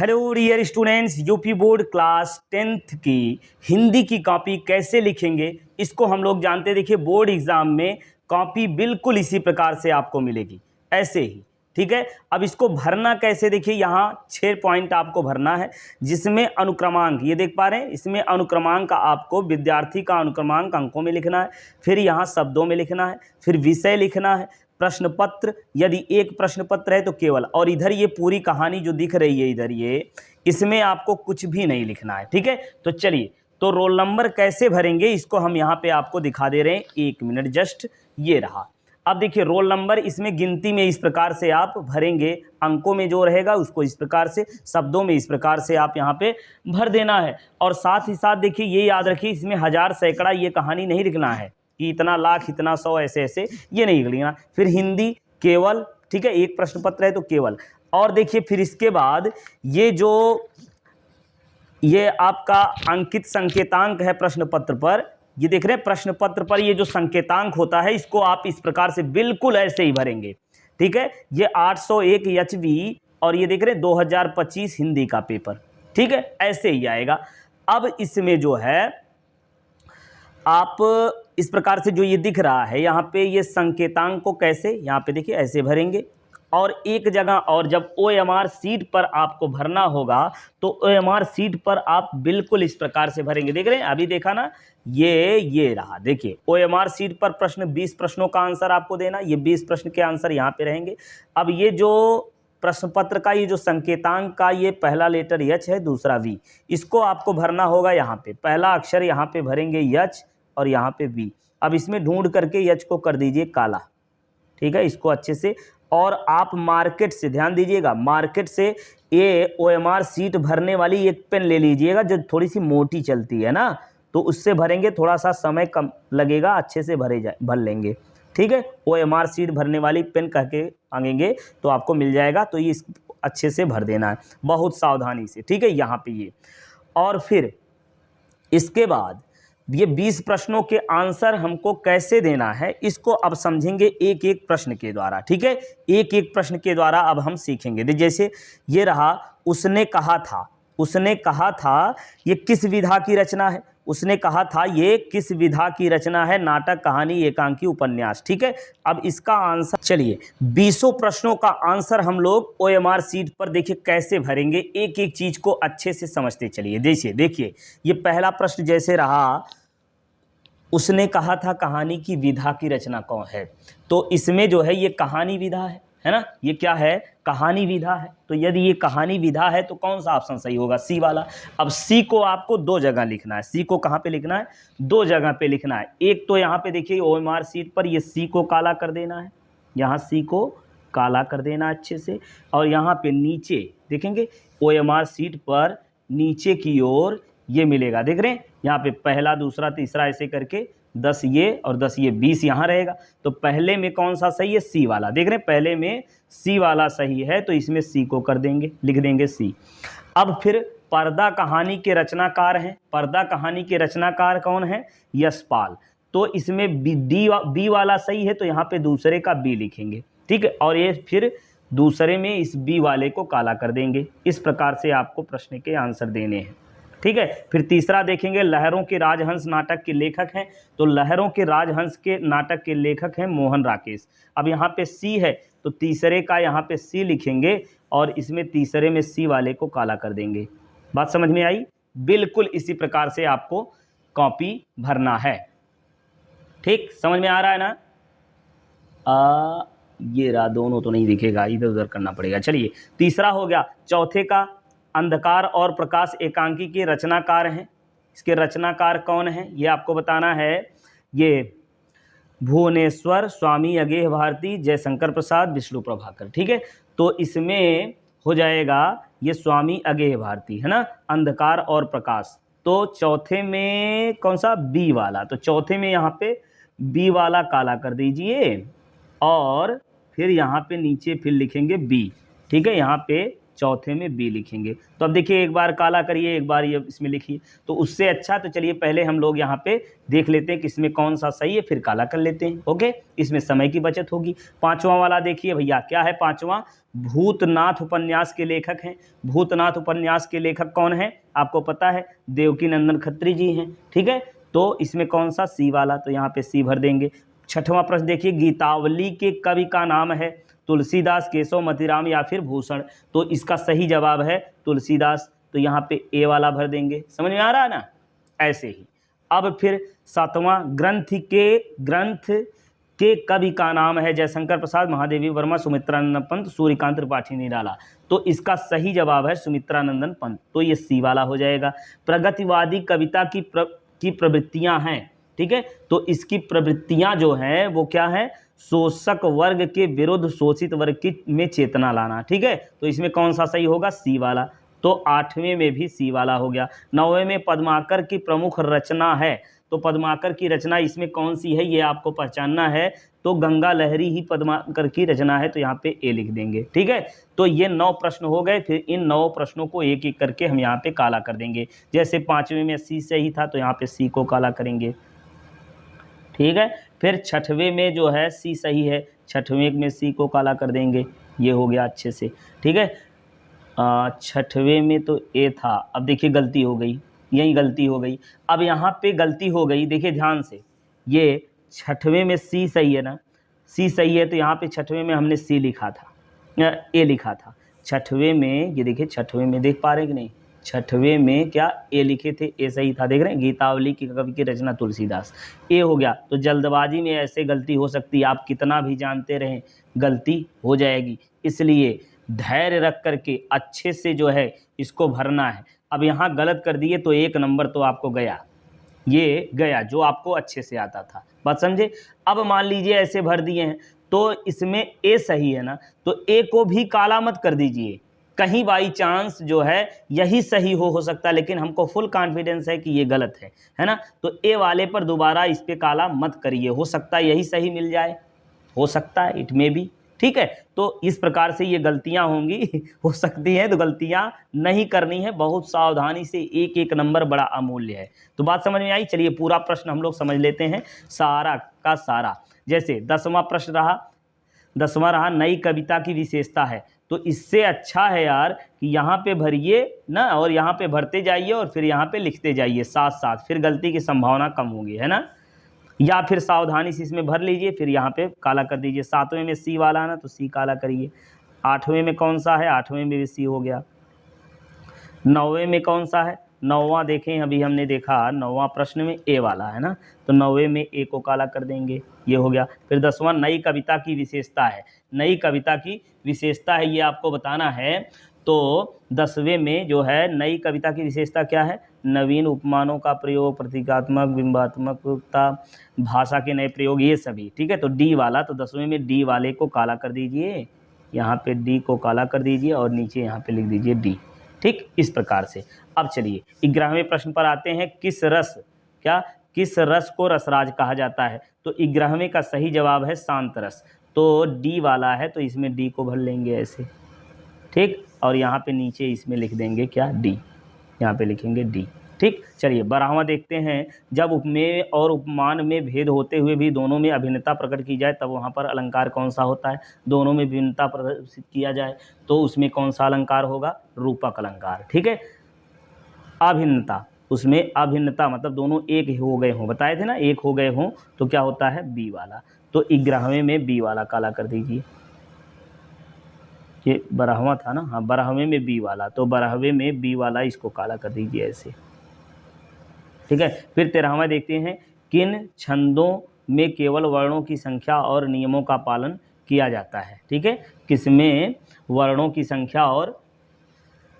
Hello dear students, UP board class 10th की हिंदी की copy कैसे लिखेंगे इसको हम लोग जानते हैं। देखिए, बोर्ड एग्जाम में कॉपी बिल्कुल इसी प्रकार से आपको मिलेगी, ऐसे ही। ठीक है, अब इसको भरना कैसे, देखिए यहाँ 6 पॉइंट आपको भरना है, जिसमें अनुक्रमांक ये देख पा रहे हैं। इसमें अनुक्रमांक आपको विद्यार्थी का अनुक्रमांक अंकों में लिखना है, फिर यहाँ शब्दों में लिखना है, फिर विषय लिखना है, प्रश्न पत्र, यदि एक प्रश्न पत्र है तो केवल, और इधर ये पूरी कहानी जो दिख रही है इधर ये, इसमें आपको कुछ भी नहीं लिखना है। ठीक है, तो चलिए, तो रोल नंबर कैसे भरेंगे इसको हम यहाँ पे आपको दिखा दे रहे हैं। 1 मिनट जस्ट, ये रहा। अब देखिए रोल नंबर, इसमें गिनती में इस प्रकार से आप भरेंगे, अंकों में जो रहेगा उसको इस प्रकार से, शब्दों में इस प्रकार से आप यहाँ पे भर देना है। और साथ ही साथ देखिए ये याद रखिए, इसमें हजार सैकड़ा ये कहानी नहीं लिखना है कि इतना लाख इतना 100 ऐसे ऐसे, ये नहीं लिखना। फिर हिंदी केवल, ठीक है, एक प्रश्न पत्र है तो केवल। और देखिए फिर इसके बाद ये आपका अंकित संकेतांक है प्रश्न पत्र पर, ये देख रहे हैं प्रश्न पत्र पर ये जो संकेतांक होता है इसको आप इस प्रकार से बिल्कुल ऐसे ही भरेंगे। ठीक है, ये 801 HV और ये देख रहे हैं 2025 हिंदी का पेपर। ठीक है, ऐसे ही आएगा। अब इसमें जो है आप इस प्रकार से जो ये दिख रहा है यहाँ पे, ये संकेतांक को कैसे यहाँ पे देखिए ऐसे भरेंगे। और एक जगह, और जब OMR सीट पर आपको भरना होगा तो OMR सीट पर आप बिल्कुल इस प्रकार से भरेंगे। देख रहे हैं, अभी देखा ना, ये रहा। देखिए OMR सीट पर प्रश्न 20 प्रश्नों का आंसर आपको देना, ये 20 प्रश्न के आंसर यहाँ पे रहेंगे। अब ये जो प्रश्न पत्र का ये जो संकेतांक का ये पहला लेटर H है, दूसरा V, इसको आपको भरना होगा यहाँ पे। पहला अक्षर यहाँ पे भरेंगे H और यहाँ पे V। अब इसमें ढूंढ करके H को कर दीजिए काला। ठीक है, इसको अच्छे से, और आप मार्केट से ध्यान दीजिएगा, मार्केट से ये OMR सीट भरने वाली एक पेन ले लीजिएगा जो थोड़ी सी मोटी चलती है ना, तो उससे भरेंगे, थोड़ा सा समय कम लगेगा, अच्छे से भर लेंगे। ठीक है, OMR सीट भरने वाली पेन कह के मांगेंगे तो आपको मिल जाएगा, तो ये अच्छे से भर देना है बहुत सावधानी से। ठीक है, यहाँ पे ये, और फिर इसके बाद ये 20 प्रश्नों के आंसर हमको कैसे देना है इसको अब समझेंगे एक एक प्रश्न के द्वारा। ठीक है, एक एक प्रश्न के द्वारा अब हम सीखेंगे। जैसे ये रहा, उसने कहा था ये किस विधा की रचना है। उसने कहा था ये किस विधा की रचना है, नाटक, कहानी, एकांकी, उपन्यास। ठीक है, अब इसका आंसर, चलिए 20 प्रश्नों का आंसर हम लोग OMR सीट पर देखिए कैसे भरेंगे, एक एक चीज को अच्छे से समझते चलिए। जैसे देखिए ये पहला प्रश्न जैसे रहा, उसने कहा था कहानी की विधा की रचना कौन है, तो इसमें जो है ये कहानी विधा है ना, ये क्या है, कहानी विधा है। तो यदि ये कहानी विधा है तो कौन सा ऑप्शन सही होगा, सी वाला। अब सी को आपको 2 जगह लिखना है, सी को कहाँ पे लिखना है, 2 जगह पे लिखना है। एक तो यहाँ पे देखिए OMR सीट पर ये सी को काला कर देना है, यहाँ सी को काला कर देना अच्छे से, और यहाँ पे नीचे देखेंगे OMR सीट पर नीचे की ओर ये मिलेगा, देख रहे हैं यहाँ पे पहला, दूसरा, तीसरा ऐसे करके 10 ये और 10 ये, 20 यहाँ रहेगा। तो पहले में कौन सा सही है, सी वाला। देख रहे हैं पहले में सी वाला सही है, तो इसमें सी को कर देंगे, लिख देंगे सी। अब फिर पर्दा कहानी के रचनाकार हैं, पर्दा कहानी के रचनाकार कौन है, यशपाल। तो इसमें बी वाला सही है, तो यहाँ पे दूसरे का बी लिखेंगे। ठीक है, और ये फिर दूसरे में इस बी वाले को काला कर देंगे। इस प्रकार से आपको प्रश्न के आंसर देने हैं। ठीक है, फिर तीसरा देखेंगे, लहरों के राजहंस नाटक के लेखक हैं, तो लहरों के राजहंस के नाटक के लेखक हैं मोहन राकेश। अब यहाँ पे सी है तो तीसरे का यहाँ पे सी लिखेंगे, और इसमें तीसरे में सी वाले को काला कर देंगे। बात समझ में आई, बिल्कुल इसी प्रकार से आपको कॉपी भरना है। ठीक, समझ में आ रहा है ना। ये रहा, दोनों तो नहीं दिखेगा, इधर उधर करना पड़ेगा। चलिए तीसरा हो गया, चौथे का, अंधकार और प्रकाश एकांकी के रचनाकार हैं। इसके रचनाकार कौन हैं ये आपको बताना है। ये भुवनेश्वर, स्वामी अगेह भारती, जयशंकर प्रसाद, विष्णु प्रभाकर। ठीक है, तो इसमें हो जाएगा ये स्वामी अगेह भारती है ना, अंधकार और प्रकाश। तो चौथे में कौन सा, बी वाला। तो चौथे में यहाँ पे बी वाला काला कर दीजिए, और फिर यहाँ पे नीचे फिर लिखेंगे बी। ठीक है, यहाँ पे चौथे में बी लिखेंगे। तो अब देखिए एक बार काला करिए, एक बार ये इसमें लिखिए। तो उससे अच्छा तो चलिए पहले हम लोग यहाँ पे देख लेते हैं कि इसमें कौन सा सही है, फिर काला कर लेते हैं। ओके, इसमें समय की बचत होगी। पाँचवां वाला देखिए भैया, क्या है पाँचवां? भूतनाथ उपन्यास के लेखक हैं। भूतनाथ उपन्यास के लेखक कौन है आपको पता है? देवकीनंदन खत्री जी हैं। ठीक है, तो इसमें कौन सा? सी वाला, तो यहाँ पे सी भर देंगे। छठवां प्रश्न देखिए, गीतावली के कवि का नाम है तुलसीदास, केशव, मतीराम या फिर भूषण। तो इसका सही जवाब है तुलसीदास, तो यहाँ पे ए वाला भर देंगे। समझ में आ रहा है ना? ऐसे ही अब फिर सातवां, ग्रंथ के कवि का नाम है जयशंकर प्रसाद, महादेवी वर्मा, सुमित्रानंदन पंत, सूर्यकांत त्रिपाठी निराला। तो इसका सही जवाब है सुमित्रानंदन पंत, तो ये सी वाला हो जाएगा। प्रगतिवादी कविता की प्रवृत्तियां हैं। ठीक है, तो इसकी प्रवृत्तियां जो हैं वो क्या है? शोषक वर्ग के विरुद्ध शोषित वर्ग की में चेतना लाना। ठीक है, तो इसमें कौन सा सही होगा? सी वाला। तो आठवें में भी सी वाला हो गया। नौवें में पद्माकर की प्रमुख रचना है, तो पद्माकर की रचना इसमें कौन सी है ये आपको पहचानना है। तो गंगा लहरी ही पद्माकर की रचना है, तो यहाँ पे ए लिख देंगे। ठीक है, तो ये 9 प्रश्न हो गए। फिर इन 9 प्रश्नों को एक एक करके हम यहाँ पे काला कर देंगे। जैसे पाँचवें में सी सही था, तो यहाँ पे सी को काला करेंगे। ठीक है, फिर छठवें में जो है सी सही है, छठवें में सी को काला कर देंगे। ये हो गया अच्छे से। ठीक है, छठवें में तो ए था। अब देखिए गलती हो गई, यही गलती हो गई। अब यहाँ पे गलती हो गई, देखिए ध्यान से। ये छठवें में सी सही है ना? सी सही है, तो यहाँ पे छठवें में हमने सी लिखा था, ए लिखा था। छठवें में ये देखिए, छठवें में देख पा रहे हैं कि नहीं? छठवें में क्या ए लिखे थे? ए सही था, देख रहे हैं? गीतावली की कवि की रचना तुलसीदास, ए हो गया। तो जल्दबाजी में ऐसे गलती हो सकती है, आप कितना भी जानते रहें गलती हो जाएगी। इसलिए धैर्य रख करके अच्छे से जो है इसको भरना है। अब यहाँ गलत कर दिए तो 1 नंबर तो आपको गया, ये गया जो आपको अच्छे से आता था। बात समझे? अब मान लीजिए ऐसे भर दिए हैं, तो इसमें ए सही है ना, तो ए को भी काला मत कर दीजिए। कहीं बाई चांस जो है यही सही हो सकता है, लेकिन हमको फुल कॉन्फिडेंस है कि ये गलत है ना? तो ए वाले पर दोबारा इस पे काला मत करिए, हो सकता है यही सही मिल जाए, हो सकता है, इट मे बी। ठीक है, तो इस प्रकार से ये गलतियां होंगी हो सकती हैं, तो गलतियां नहीं करनी है, बहुत सावधानी से। एक एक नंबर बड़ा अमूल्य है। तो बात समझ में आई? चलिए पूरा प्रश्न हम लोग समझ लेते हैं सारा का सारा। जैसे 10वां प्रश्न रहा, 10वां रहा नई कविता की विशेषता है। तो इससे अच्छा है यार कि यहाँ पे भरिए ना, और यहाँ पे भरते जाइए और फिर यहाँ पे लिखते जाइए साथ साथ, फिर गलती की संभावना कम होगी, है ना? या फिर सावधानी से इसमें भर लीजिए, फिर यहाँ पे काला कर दीजिए। 7वें में सी वाला है ना, तो सी काला करिए। 8वें में कौन सा है? 8वें में भी सी हो गया। 9वें में कौन सा है? 9वां देखें, अभी हमने देखा 9वां प्रश्न में ए वाला है ना, तो 9वें में ए को काला कर देंगे, ये हो गया। फिर 10वां नई कविता की विशेषता है। नई कविता की विशेषता है, ये आपको बताना है। तो 10वें में जो है नई कविता की विशेषता क्या है? नवीन उपमानों का प्रयोग, प्रतीकात्मक, बिंबात्मकता, भाषा के नए प्रयोग, ये सभी। ठीक है, तो डी वाला, तो 10वें में डी वाले को काला कर दीजिए, यहाँ पे डी को काला कर दीजिए और नीचे यहाँ पे लिख दीजिए डी। ठीक, इस प्रकार से। अब चलिए 11वें प्रश्न पर आते हैं। किस रस को रसराज कहा जाता है? तो 11वें का सही जवाब है शांत रस, तो डी वाला है, तो इसमें डी को भर लेंगे ऐसे। ठीक, और यहाँ पे नीचे इसमें लिख देंगे क्या? डी, यहाँ पे लिखेंगे डी। ठीक, चलिए 12वां देखते हैं। जब उपमेय और उपमान में भेद होते हुए भी दोनों में अभिन्नता प्रकट की जाए, तब वहाँ पर अलंकार कौन सा होता है? दोनों में भिन्नता प्रदर्शित किया जाए तो उसमें कौन सा अलंकार होगा? रूपक अलंकार। ठीक है, अभिन्नता, उसमें अभिन्नता मतलब दोनों एक हो गए हों, बताए थे ना, एक हो गए हों, तो क्या होता है? बी वाला। तो 11वें में बी वाला काला कर दीजिए। ये 12वां था ना, हाँ, 12वें में बी वाला, तो 12वें में बी वाला इसको काला कर दीजिए ऐसे। ठीक है, फिर 13वां देखते हैं। किन छंदों में केवल वर्णों की संख्या और नियमों का पालन किया जाता है? ठीक है, किसमें वर्णों की संख्या और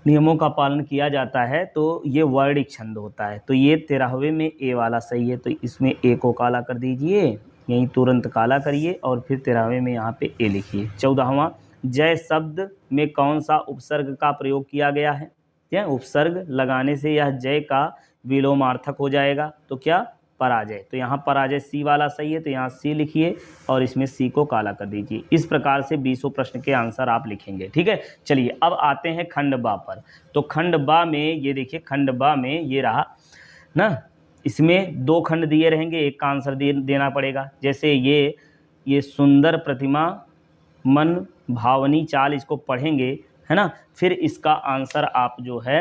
नियमों का पालन किया जाता है? तो ये वर्णिक छंद होता है। तो ये 13वें में ए वाला सही है, तो इसमें ए को काला कर दीजिए, यहीं तुरंत काला करिए और फिर 13वें में यहाँ पे ए लिखिए। 14वां, जय शब्द में कौन सा उपसर्ग का प्रयोग किया गया है? क्या उपसर्ग लगाने से यह जय का विलोमार्थक हो जाएगा, तो क्या पराजय, तो यहाँ पराजय सी वाला सही है, तो यहाँ सी लिखिए और इसमें सी को काला कर दीजिए। इस प्रकार से 20 प्रश्न के आंसर आप लिखेंगे। ठीक है, चलिए अब आते हैं खंड बा पर। तो खंड बा में ये देखिए, खंड बा में ये रहा ना, इसमें 2 खंड दिए रहेंगे, एक का आंसर देना पड़ेगा। जैसे ये सुंदर प्रतिमा मन भावनी चाल, इसको पढ़ेंगे है ना, फिर इसका आंसर आप जो है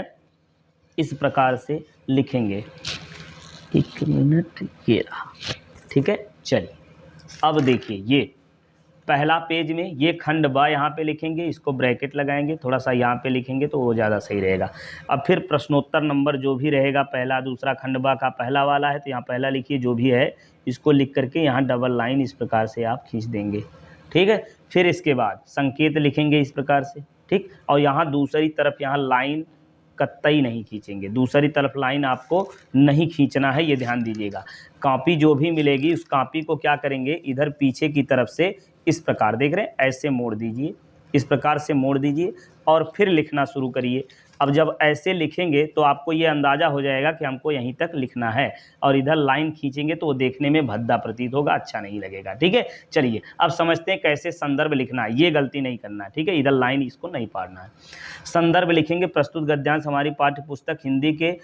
इस प्रकार से लिखेंगे। 1 मिनट, ये रहा। ठीक है, चलिए अब देखिए, ये पहला पेज में ये खंड बा यहाँ पे लिखेंगे, इसको ब्रैकेट लगाएंगे, थोड़ा सा यहाँ पे लिखेंगे तो वो ज़्यादा सही रहेगा। अब फिर प्रश्नोत्तर नंबर जो भी रहेगा, पहला दूसरा खंड बा का पहला वाला है तो यहाँ पहला लिखिए, जो भी है इसको लिख करके यहाँ डबल लाइन इस प्रकार से आप खींच देंगे। ठीक है, फिर इसके बाद संकेत लिखेंगे इस प्रकार से। ठीक, और यहाँ दूसरी तरफ यहाँ लाइन कतई नहीं खींचेंगे, दूसरी तरफ लाइन आपको नहीं खींचना है, ये ध्यान दीजिएगा। कॉपी जो भी मिलेगी उस कॉपी को क्या करेंगे, इधर पीछे की तरफ से इस प्रकार, देख रहे हैं, ऐसे मोड़ दीजिए, इस प्रकार से मोड़ दीजिए और फिर लिखना शुरू करिए। अब जब ऐसे लिखेंगे तो आपको ये अंदाज़ा हो जाएगा कि हमको यहीं तक लिखना है, और इधर लाइन खींचेंगे तो वो देखने में भद्दा प्रतीत होगा, अच्छा नहीं लगेगा। ठीक है, चलिए अब समझते हैं कैसे संदर्भ लिखना है, ये गलती नहीं करना है। ठीक है, इधर लाइन इसको नहीं पाड़ना है। संदर्भ लिखेंगे, प्रस्तुत गद्यांश हमारी पाठ्य पुस्तक हिंदी के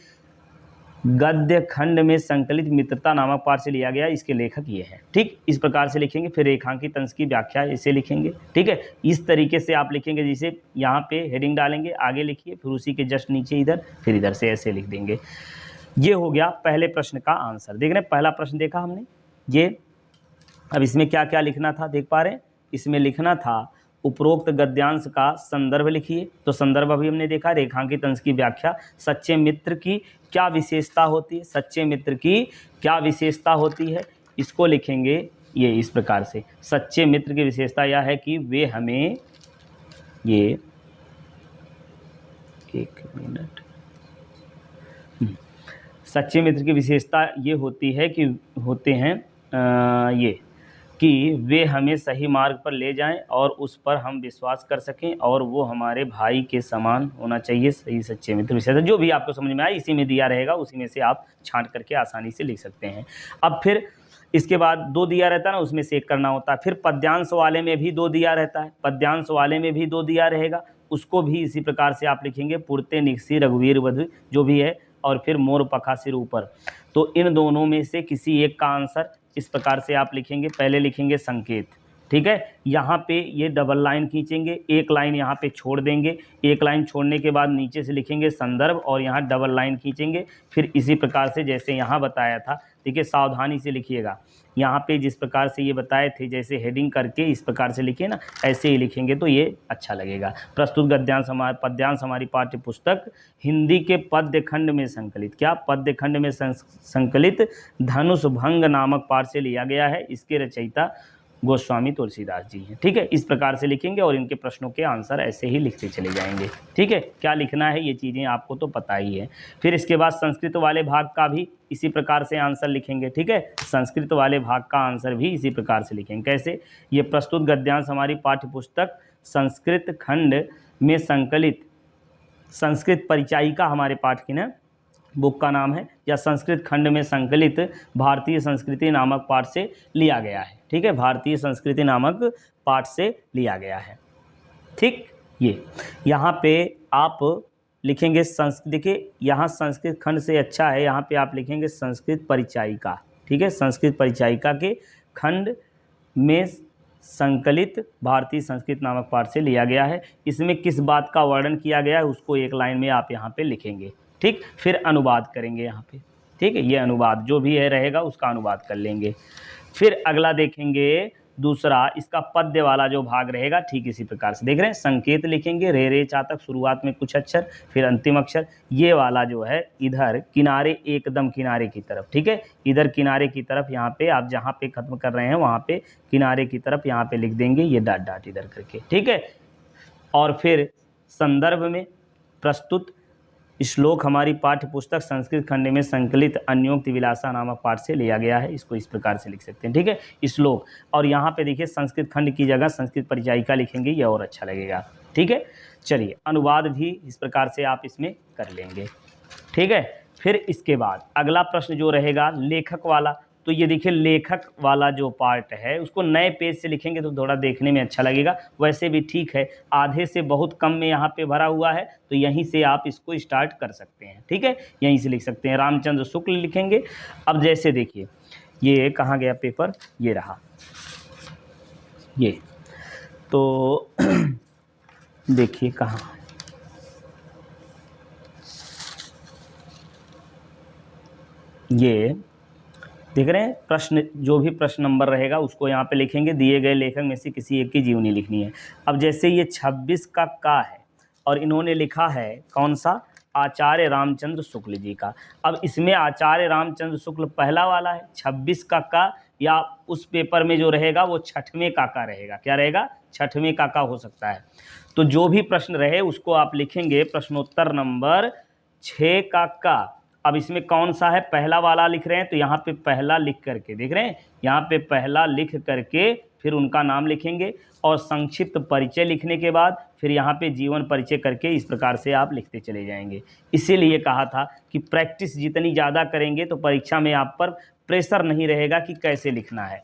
गद्य खंड में संकलित मित्रता नामक पाठ से लिया गया, इसके लेखक ये हैं। ठीक, इस प्रकार से लिखेंगे। फिर रेखांकित अंश की व्याख्या इसे लिखेंगे। ठीक है, इस तरीके से आप लिखेंगे, जैसे यहाँ पे हेडिंग डालेंगे, आगे लिखिए, फिर उसी के जस्ट नीचे इधर, फिर इधर से ऐसे लिख देंगे। ये हो गया पहले प्रश्न का आंसर। देख रहे हैं, पहला प्रश्न देखा हमने ये। अब इसमें क्या क्या लिखना था, देख पा रहे हैं, इसमें लिखना था उपरोक्त गद्यांश का संदर्भ लिखिए, तो संदर्भ अभी हमने देखा, रेखांकित अंश की व्याख्या, सच्चे मित्र की क्या विशेषता होती है, सच्चे मित्र की क्या विशेषता होती है, इसको लिखेंगे ये इस प्रकार से। सच्चे मित्र की विशेषता यह है कि वे हमें, ये 1 मिनट, सच्चे मित्र की विशेषता ये होती है कि होते हैं ये कि वे हमें सही मार्ग पर ले जाएं और उस पर हम विश्वास कर सकें, और वो हमारे भाई के समान होना चाहिए। सही सच्चे मित्र विशेषता जो भी आपको समझ में आए, इसी में दिया रहेगा, उसी में से आप छांट करके आसानी से लिख सकते हैं। अब फिर इसके बाद 2 दिया रहता है ना, उसमें से 1 करना होता है। फिर पद्यांश वाले में भी 2 दिया रहता है, पद्यांश वाले में भी 2 दिया रहेगा, उसको भी इसी प्रकार से आप लिखेंगे, पुरते निकसी रघुवीर वधु जो भी है, और फिर मोर पखा सिर ऊपर। तो इन दोनों में से किसी एक का आंसर इस प्रकार से आप लिखेंगे। पहले लिखेंगे संकेत, ठीक है, यहाँ पे ये डबल लाइन खींचेंगे, एक लाइन यहाँ पे छोड़ देंगे, एक लाइन छोड़ने के बाद नीचे से लिखेंगे संदर्भ और यहाँ डबल लाइन खींचेंगे। फिर इसी प्रकार से जैसे यहाँ बताया था, ठीक है, सावधानी से लिखिएगा, यहाँ पे जिस प्रकार से ये बताए थे, जैसे हेडिंग करके इस प्रकार से लिखिए ना, ऐसे ही लिखेंगे तो ये अच्छा लगेगा। प्रस्तुत गद्यांश पद्यांश हमारी पाठ्य पुस्तक हिंदी के पद्य खंड में संकलित, क्या पद्य खंड में संकलित धनुष भंग नामक पाठ से लिया गया है। इसके रचयिता गोस्वामी तुलसीदास जी हैं। ठीक है, इस प्रकार से लिखेंगे और इनके प्रश्नों के आंसर ऐसे ही लिखते चले जाएंगे। ठीक है, क्या लिखना है ये चीज़ें आपको तो पता ही है। फिर इसके बाद संस्कृत वाले भाग का भी इसी प्रकार से आंसर लिखेंगे। ठीक है, संस्कृत वाले भाग का आंसर भी इसी प्रकार से लिखेंगे। कैसे, ये प्रस्तुत गद्यांश हमारी पाठ्य पुस्तक संस्कृत खंड में संकलित, संस्कृत परिचायिका हमारे पाठ की ना बुक का नाम है, या संस्कृत खंड में संकलित भारतीय संस्कृति नामक पाठ से लिया गया है। ठीक है, भारतीय संस्कृति नामक पाठ से लिया गया है। ठीक, ये यहाँ पे आप लिखेंगे देखिए, यहाँ संस्कृत खंड से अच्छा है, यहाँ पे आप लिखेंगे संस्कृत परिचायिका। ठीक है, संस्कृत परिचायिका के खंड में संकलित भारतीय संस्कृत नामक पाठ से लिया गया है। इसमें किस बात का वर्णन किया गया है उसको एक लाइन में आप यहाँ पे लिखेंगे। ठीक, फिर अनुवाद करेंगे यहाँ पे। ठीक है, ये अनुवाद जो भी है रहेगा उसका अनुवाद कर लेंगे। फिर अगला देखेंगे दूसरा, इसका पद्य वाला जो भाग रहेगा, ठीक इसी प्रकार से देख रहे हैं, संकेत लिखेंगे, रे रे चा तक शुरुआत में कुछ अक्षर, फिर अंतिम अक्षर। ये वाला जो है इधर किनारे, एकदम किनारे की तरफ। ठीक है, इधर किनारे की तरफ, यहाँ पे आप जहाँ पे खत्म कर रहे हैं वहाँ पे किनारे की तरफ यहाँ पे लिख देंगे ये डॉट डॉट इधर करके। ठीक है, और फिर संदर्भ में प्रस्तुत श्लोक हमारी पाठ्य पुस्तक संस्कृत खंड में संकलित अन्योक्ति विलासा नामक पाठ से लिया गया है। इसको इस प्रकार से लिख सकते हैं। ठीक है, श्लोक, और यहाँ पे देखिए संस्कृत खंड की जगह संस्कृत परिचायिका लिखेंगे, ये और अच्छा लगेगा। ठीक है, चलिए अनुवाद भी इस प्रकार से आप इसमें कर लेंगे। ठीक है, फिर इसके बाद अगला प्रश्न जो रहेगा लेखक वाला, तो ये देखिए लेखक वाला जो पार्ट है उसको नए पेज से लिखेंगे तो थोड़ा देखने में अच्छा लगेगा। वैसे भी ठीक है, आधे से बहुत कम में यहाँ पे भरा हुआ है, तो यहीं से आप इसको स्टार्ट कर सकते हैं। ठीक है, यहीं से लिख सकते हैं, रामचंद्र शुक्ल लिखेंगे। अब जैसे देखिए ये कहाँ गया पेपर, ये रहा ये, तो देखिए कहाँ, ये देख रहे हैं प्रश्न, जो भी प्रश्न नंबर रहेगा उसको यहाँ पे लिखेंगे, दिए गए लेखक में से किसी एक की जीवनी लिखनी है। अब जैसे ये 26 का है और इन्होंने लिखा है कौन सा, आचार्य रामचंद्र शुक्ल जी का। अब इसमें आचार्य रामचंद्र शुक्ल पहला वाला है, 26 का या उस पेपर में जो रहेगा वो 6वें का रहेगा। क्या रहेगा, 6वें का हो सकता है। तो जो भी प्रश्न रहे उसको आप लिखेंगे प्रश्नोत्तर नंबर 6 का। अब इसमें कौन सा है, पहला वाला लिख रहे हैं, तो यहाँ पे पहला लिख करके, देख रहे हैं यहाँ पे पहला लिख करके फिर उनका नाम लिखेंगे और संक्षिप्त परिचय लिखने के बाद फिर यहाँ पे जीवन परिचय करके इस प्रकार से आप लिखते चले जाएंगे। इसीलिए कहा था कि प्रैक्टिस जितनी ज़्यादा करेंगे तो परीक्षा में आप पर प्रेशर नहीं रहेगा कि कैसे लिखना है।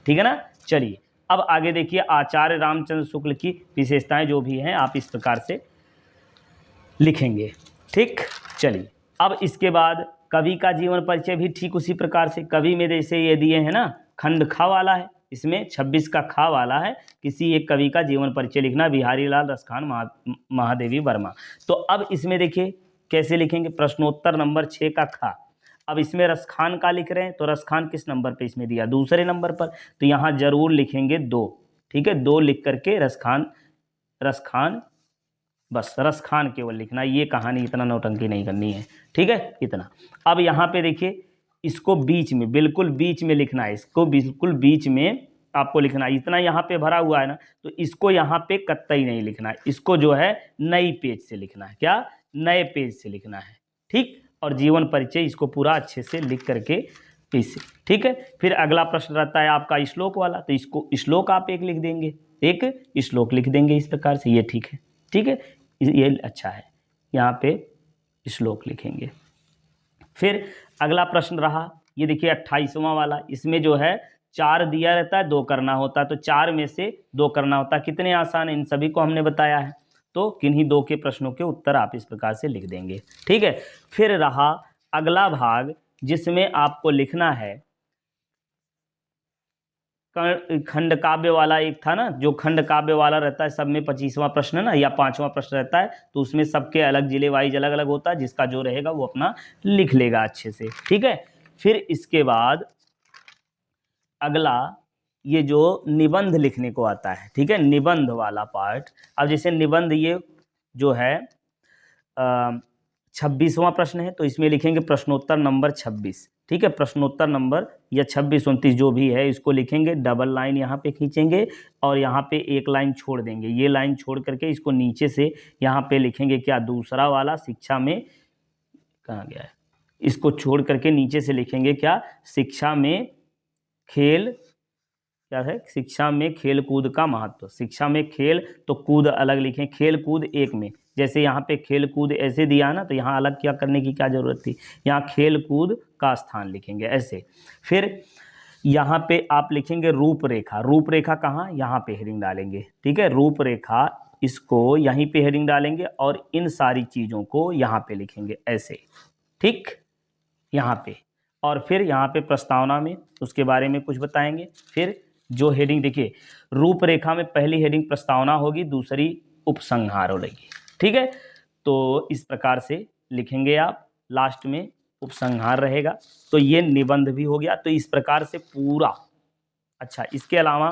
ठीक है ना। चलिए अब आगे देखिए, आचार्य रामचंद्र शुक्ल की विशेषताएं जो भी हैं आप इस प्रकार से लिखेंगे। ठीक, चलिए अब इसके बाद कवि का जीवन परिचय भी ठीक उसी प्रकार से, कवि में जैसे ये दिए हैं ना, खंड खा वाला है, इसमें 26 का खा वाला है, किसी एक कवि का जीवन परिचय लिखना, बिहारी लाल रसखान महादेवी वर्मा। तो अब इसमें देखिए कैसे लिखेंगे, प्रश्नोत्तर नंबर 6 का खा। अब इसमें रसखान का लिख रहे हैं, तो रसखान किस नंबर पे इसमें दिया, दूसरे नंबर पर, तो यहाँ जरूर लिखेंगे 2। ठीक है, 2 लिख करके रसखान बस रसखान केवल लिखना, ये कहानी इतना नौटंकी नहीं करनी है। ठीक है, इतना। अब यहाँ पे देखिए इसको बीच में, बिल्कुल बीच में लिखना है, इसको बिल्कुल बीच में आपको लिखना है। इतना यहाँ पे भरा हुआ है ना, तो इसको यहाँ पे कतई नहीं लिखना है, इसको जो है नई पेज से लिखना है। क्या, नए पेज से लिखना है। ठीक, और जीवन परिचय इसको पूरा अच्छे से लिख करके इससे। ठीक है, फिर अगला प्रश्न रहता है आपका श्लोक वाला, तो इसको श्लोक आप एक लिख देंगे, एक श्लोक लिख देंगे इस प्रकार से, ये ठीक है। ठीक है, ये अच्छा है, यहाँ पे श्लोक लिखेंगे। फिर अगला प्रश्न रहा, ये देखिए 28वां वाला, इसमें जो है 4 दिया रहता है, 2 करना होता है, तो 4 में से 2 करना होता है। कितने आसान है, इन सभी को हमने बताया है। तो किन्हीं 2 के प्रश्नों के उत्तर आप इस प्रकार से लिख देंगे। ठीक है, फिर रहा अगला भाग जिसमें आपको लिखना है खंड काव्य वाला, एक था ना जो खंड काव्य वाला रहता है, सब में 25वां प्रश्न ना या 5वां प्रश्न रहता है, तो उसमें सबके अलग जिले वाइज अलग अलग होता है, जिसका जो रहेगा वो अपना लिख लेगा अच्छे से। ठीक है, फिर इसके बाद अगला ये जो निबंध लिखने को आता है, ठीक है, निबंध वाला पार्ट। अब जैसे निबंध ये जो है 26वां प्रश्न है, तो इसमें लिखेंगे प्रश्नोत्तर नंबर 26। ठीक है, प्रश्नोत्तर नंबर या 26, 29 जो भी है इसको लिखेंगे, डबल लाइन यहाँ पे खींचेंगे और यहाँ पे एक लाइन छोड़ देंगे, ये लाइन छोड़ करके इसको नीचे से यहाँ पे लिखेंगे क्या, दूसरा वाला शिक्षा में, कहाँ गया है, इसको छोड़ करके नीचे से लिखेंगे क्या, शिक्षा में खेल, क्या है, शिक्षा में खेल कूद का महत्व। शिक्षा में खेल तो कूद अलग लिखें, खेल कूद एक में, जैसे यहाँ पे खेल कूद ऐसे दिया ना, तो यहाँ अलग क्या करने की क्या जरूरत थी, यहाँ खेल कूद का स्थान लिखेंगे ऐसे। फिर यहाँ पे आप लिखेंगे रूपरेखा। रूपरेखा कहाँ, यहाँ पे हेडिंग डालेंगे। ठीक है, रूपरेखा, इसको यहीं पे हेडिंग डालेंगे और इन सारी चीज़ों को यहाँ पे लिखेंगे ऐसे। ठीक, यहाँ पे, और फिर यहाँ पे प्रस्तावना में उसके बारे में कुछ बताएंगे। फिर जो हेडिंग देखिए, रूपरेखा में पहली हेडिंग प्रस्तावना होगी, दूसरी उपसंहार होगी। ठीक है, तो इस प्रकार से लिखेंगे आप, लास्ट में उपसंहार रहेगा। तो ये निबंध भी हो गया। तो इस प्रकार से पूरा, अच्छा इसके अलावा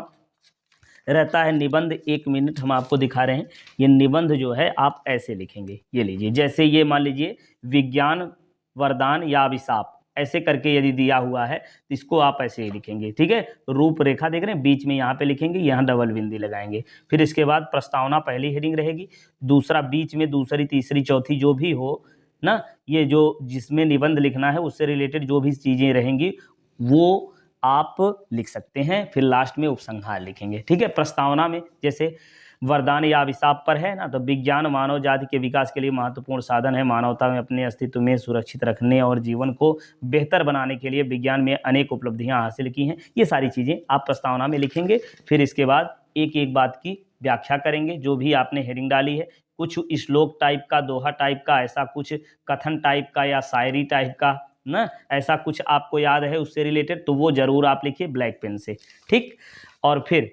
रहता है निबंध, 1 मिनट हम आपको दिखा रहे हैं। ये निबंध जो है आप ऐसे लिखेंगे, ये लीजिए, जैसे ये मान लीजिए विज्ञान वरदान या अभिशाप, ऐसे करके यदि दिया हुआ है तो इसको आप ऐसे ही लिखेंगे। ठीक है, रूपरेखा देख रहे हैं, बीच में यहाँ पे लिखेंगे, यहाँ डबल बिंदी लगाएंगे। फिर इसके बाद प्रस्तावना पहली हेडिंग रहेगी, दूसरा बीच में दूसरी तीसरी चौथी जो भी हो ना, ये जो जिसमें निबंध लिखना है उससे रिलेटेड जो भी चीज़ें रहेंगी वो आप लिख सकते हैं। फिर लास्ट में उपसंहार लिखेंगे। ठीक है, प्रस्तावना में जैसे वरदान या अभिशाप पर है ना। तो विज्ञान मानव जाति के विकास के लिए महत्वपूर्ण साधन है। मानवता में अपने अस्तित्व में सुरक्षित रखने और जीवन को बेहतर बनाने के लिए विज्ञान में अनेक उपलब्धियां हासिल की हैं। ये सारी चीज़ें आप प्रस्तावना में लिखेंगे। फिर इसके बाद एक एक बात की व्याख्या करेंगे। जो भी आपने हेडिंग डाली है, कुछ श्लोक टाइप का, दोहा टाइप का, ऐसा कुछ कथन टाइप का या शायरी टाइप का ना, ऐसा कुछ आपको याद है उससे रिलेटेड, तो वो जरूर आप लिखिए ब्लैक पेन से, ठीक। और फिर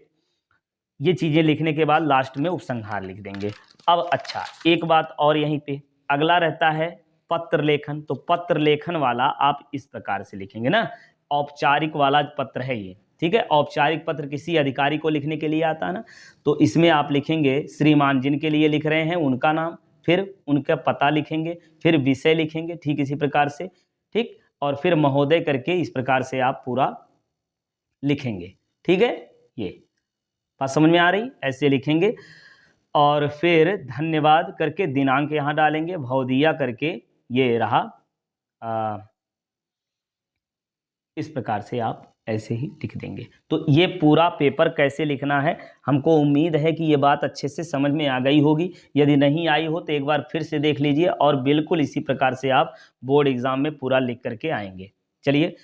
ये चीज़ें लिखने के बाद लास्ट में उपसंहार लिख देंगे। अब अच्छा, एक बात और यहीं पे अगला रहता है पत्र लेखन। तो पत्र लेखन वाला आप इस प्रकार से लिखेंगे ना, औपचारिक वाला पत्र है ये, ठीक है। औपचारिक पत्र किसी अधिकारी को लिखने के लिए आता है ना, तो इसमें आप लिखेंगे श्रीमान, जिनके लिए लिख रहे हैं उनका नाम, फिर उनका पता लिखेंगे, फिर विषय लिखेंगे, ठीक इसी प्रकार से, ठीक। और फिर महोदय करके इस प्रकार से आप पूरा लिखेंगे, ठीक है। ये बात समझ में आ रही, ऐसे लिखेंगे। और फिर धन्यवाद करके दिनांक यहाँ डालेंगे, भवदीया करके ये रहा। इस प्रकार से आप ऐसे ही लिख देंगे। तो ये पूरा पेपर कैसे लिखना है, हमको उम्मीद है कि ये बात अच्छे से समझ में आ गई होगी। यदि नहीं आई हो तो एक बार फिर से देख लीजिए, और बिल्कुल इसी प्रकार से आप बोर्ड एग्जाम में पूरा लिख करके आएंगे। चलिए,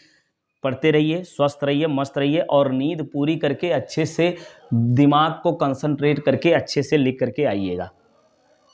पढ़ते रहिए, स्वस्थ रहिए, मस्त रहिए, और नींद पूरी करके अच्छे से दिमाग को कंसंट्रेट करके अच्छे से लिख करके आइएगा।